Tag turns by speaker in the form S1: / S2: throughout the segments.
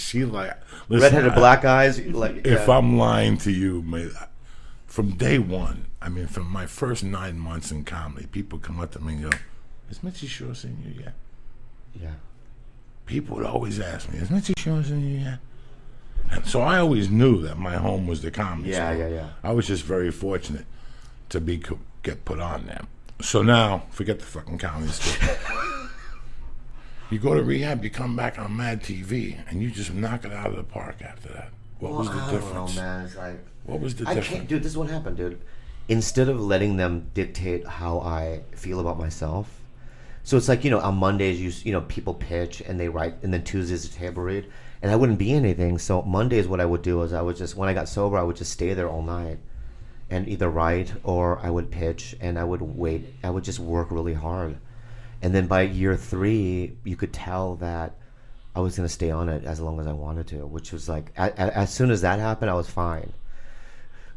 S1: She listen,
S2: redheaded black eyes. Like,
S1: if I'm lying to you, man, from day one, I mean, from my first 9 months in comedy, people come up to me and go, "Is Mitzi Shore seeing you yet?"
S2: Yeah.
S1: People would always ask me, "Is Mitzi Shore seeing you yet?" And so I always knew that my home was the comedy store.
S2: Yeah.
S1: I was just very fortunate to get put on there. So now, forget the fucking comedy store. You go to Re-Hab, you come back on Mad TV, and you just knock it out of the park after that. What was the difference?
S2: I don't know, man. It's like,
S1: what was the difference?
S2: Dude, this is what happened, dude. Instead of letting them dictate how I feel about myself, so it's like, on Mondays, people pitch and they write, and then Tuesdays a table read, and I wouldn't be anything. So Mondays, what I would do is when I got sober, I would just stay there all night and either write or I would pitch, and I would wait. I would just work really hard. And then by year 3, you could tell that I was going to stay on it as long as I wanted to, which was like, as soon as that happened, I was fine.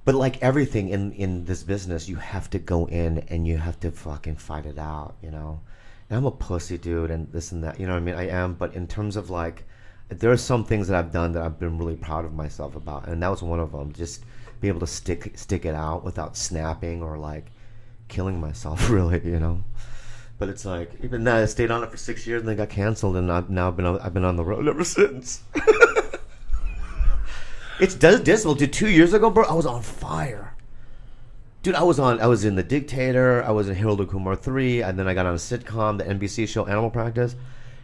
S2: But like everything in this business, you have to go in and you have to fucking fight it out, And I'm a pussy, dude, and this and that, you know what I mean? I am, but in terms of like, there are some things that I've done that I've been really proud of myself about, and that was one of them. Just be able to stick it out without snapping or like killing myself, really, But it's like, even now, I stayed on it for 6 years and then got canceled, and I've been on the road ever since. It's dismal, dude. 2 years ago, bro, I was on fire. Dude, I was in The Dictator, I was in Harold and Kumar 3, and then I got on a sitcom, the NBC show Animal Practice.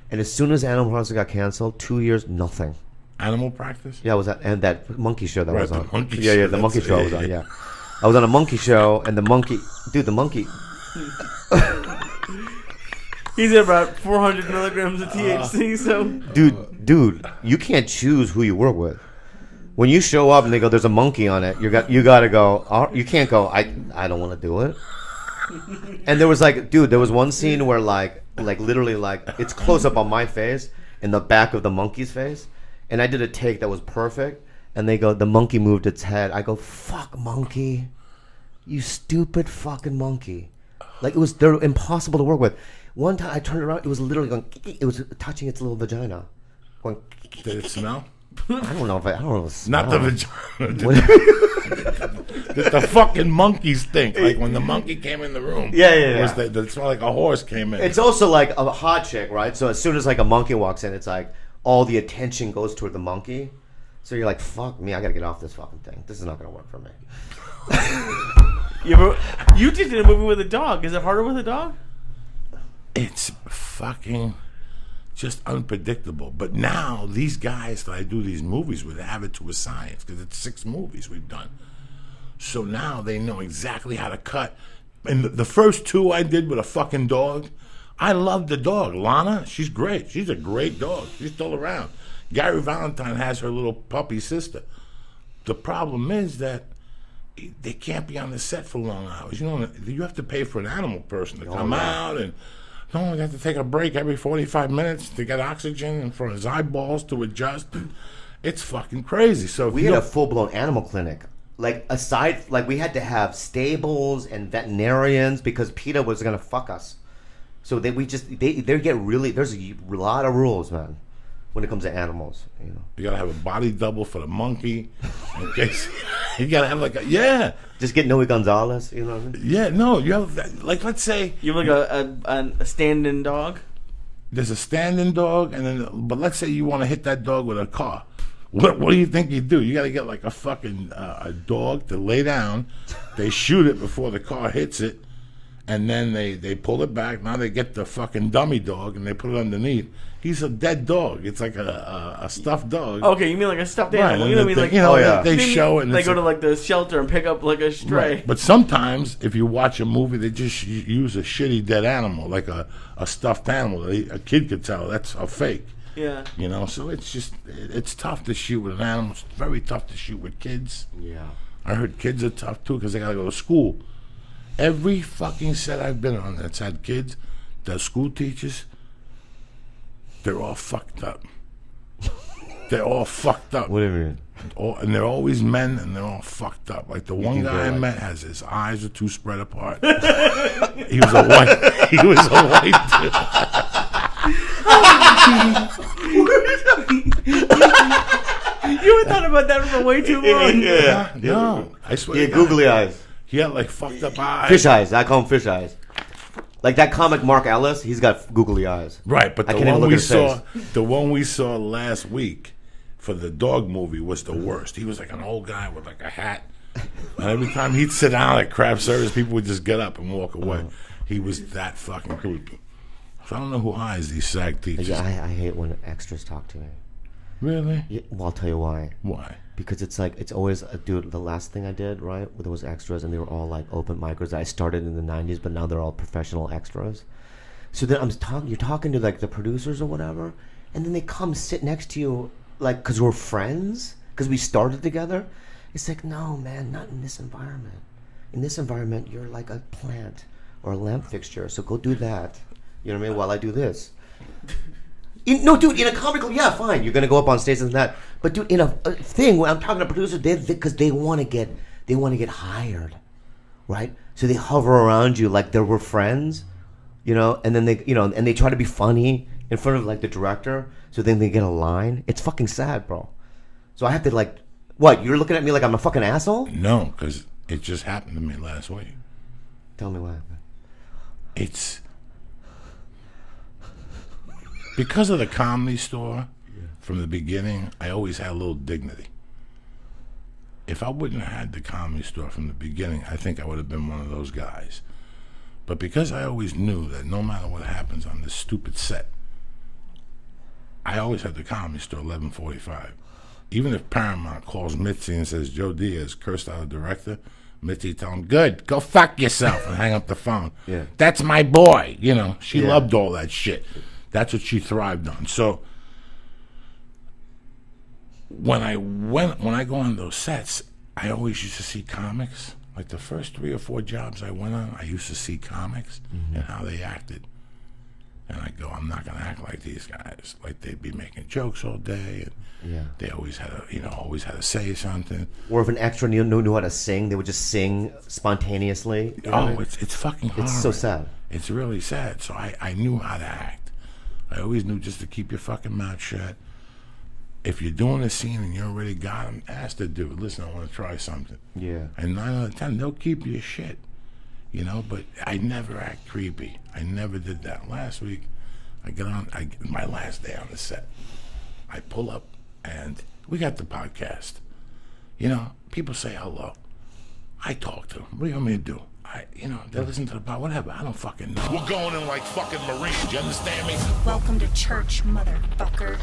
S2: And as soon as Animal Practice got canceled, 2 years, nothing.
S1: Animal Practice?
S2: Yeah, I was and that monkey show that was on.
S1: The monkey
S2: show. Yeah, the monkey show I was on, yeah. I was on a monkey show, and the monkey... Dude, the monkey...
S3: He's at about 400 milligrams of THC, so...
S2: Dude, you can't choose who you work with. When you show up and they go, "There's a monkey on it," you got to go. You can't go, I don't want to do it. And there was there was one scene where literally it's close up on my face in the back of the monkey's face, and I did a take that was perfect. And they go, "The monkey moved its head." I go, "Fuck monkey, you stupid fucking monkey!" They're impossible to work with. One time I turned around, it was literally going. It was touching its little vagina. Going.
S1: Did it smell?
S2: I don't know if it smelled.
S1: Not the vagina. Did the fucking monkey stink? Like when the monkey came in the room.
S2: Yeah.
S1: It smelled like a horse came in.
S2: It's also like a hot chick, right? So as soon as like a monkey walks in, it's like all the attention goes toward the monkey. So you're like, fuck me, I gotta get off this fucking thing. This is not gonna work for me.
S3: You did a movie with a dog. Is it harder with a dog?
S1: It's fucking just unpredictable. But now these guys that I do these movies with have it to a science, because it's 6 movies we've done. So now they know exactly how to cut. And the first 2 I did with a fucking dog, I love the dog. Lana, she's great. She's a great dog. She's still around. Gary Valentine has her little puppy sister. The problem is that they can't be on the set for long hours. You have to pay for an animal person to come out, and you have to take a break every 45 minutes to get oxygen and for his eyeballs to adjust. It's fucking crazy. So
S2: we had a full-blown animal clinic. We had to have stables and veterinarians because PETA was gonna fuck us. So they get really. There's a lot of rules, man, when it comes to animals.
S1: You gotta have a body double for the monkey. In case you gotta have
S2: Just get Noe Gonzalez. You know what I mean?
S1: Yeah, no. You have let's say
S3: you have a stand-in dog.
S1: There's a stand-in dog, but let's say you want to hit that dog with a car. What do you think you do? You got to get like a fucking a dog to lay down. They shoot it before the car hits it, and then they pull it back. Now they get the fucking dummy dog and they put it underneath. He's a dead dog. It's like a stuffed dog.
S3: Okay, you mean like a stuffed animal?
S1: Right,
S3: You know what I mean?
S1: They show it.
S3: They go to like the shelter and pick up like a stray.
S1: Right. But sometimes, if you watch a movie, they just use a shitty dead animal, like a stuffed animal. A kid could tell that's a fake.
S3: Yeah.
S1: So it's tough to shoot with an animal. It's very tough to shoot with kids.
S2: Yeah.
S1: I heard kids are tough too because they gotta go to school. Every fucking set I've been on that's had kids, the school teachers, they're all fucked up. They're all fucked up.
S2: What do you mean?
S1: And they're always men, and they're all fucked up. Like the one guy I met has his eyes are too spread apart. He was a white. He was a white dude.
S3: thought about that for way too long.
S2: Yeah.
S1: No, I swear.
S2: Yeah,
S1: to God.
S2: googly eyes.
S1: He had like fucked up eyes.
S2: Fish eyes. I call them fish eyes. Like that comic Mark Ellis, he's got googly eyes.
S1: Right, but
S2: I
S1: the
S2: can't even
S1: one
S2: look
S1: we
S2: at his
S1: saw,
S2: face.
S1: the one we saw last week for the dog movie was the worst. He was like an old guy with like a hat, and every time he'd sit down at craft service, people would just get up and walk away. He was that fucking creepy. So I don't know who hires these SAG teachers.
S2: Yeah, I hate when extras talk to me.
S1: Really?
S2: Yeah, well, I'll tell you why.
S1: Why?
S2: Because it's like, it's always, dude, the last thing I did, right, with those extras, and they were all like open micers. I started in the 90s, but now they're all professional extras. So then you're talking to like the producers or whatever, and then they come sit next to you, like, because we're friends, because we started together. It's like, no, man, not in this environment. In this environment, you're like a plant or a lamp fixture, so go do that. You know what I mean? While I do this. No, dude, in a comic club, yeah, fine. You're gonna go up on stage and that. But dude, in a thing where I'm talking to producers, because they want to get hired, right? So they hover around you like they were friends, you know, and then they try to be funny in front of like the director, so then they get a line. It's fucking sad, bro. So I have to like, what? You're looking at me like I'm a fucking asshole?
S1: No, because it just happened to me last week.
S2: Tell me why.
S1: It's because of the Comedy Store. From the beginning, I always had a little dignity. If I wouldn't have had the Comedy Store from the beginning, I think I would have been one of those guys. But because I always knew that no matter what happens on this stupid set, I always had the Comedy Store 11:45. Even if Paramount calls Mitzi and says Joe Diaz cursed out a director, Mitzi tell him, good, go fuck yourself, and hang up the phone.
S2: Yeah.
S1: That's my boy. You know, she loved all that shit. That's what she thrived on. So when I go on those sets, I always used to see comics. Like the first 3 or 4 jobs I went on, I used to see comics and how they acted. And I go, I'm not gonna act like these guys. Like they'd be making jokes all day, and they always had to say something.
S2: Or if an extra knew how to sing, they would just sing spontaneously. You know what I mean?
S1: It's fucking hard.
S2: It's so sad.
S1: It's really sad. So I knew how to act. I always knew just to keep your fucking mouth shut. If you're doing a scene and you already got them, ask the dude, listen, I want to try something.
S2: Yeah.
S1: And 9 out of 10, they'll keep your shit. You know, but I never act creepy. I never did that. Last week, my last day on the set, I pull up and we got the podcast. You know, people say hello. I talk to them. What do you want me to do? They listen to the podcast, whatever. I don't fucking know. We're going in like fucking Marines. You understand me?
S4: Welcome to church, motherfucker.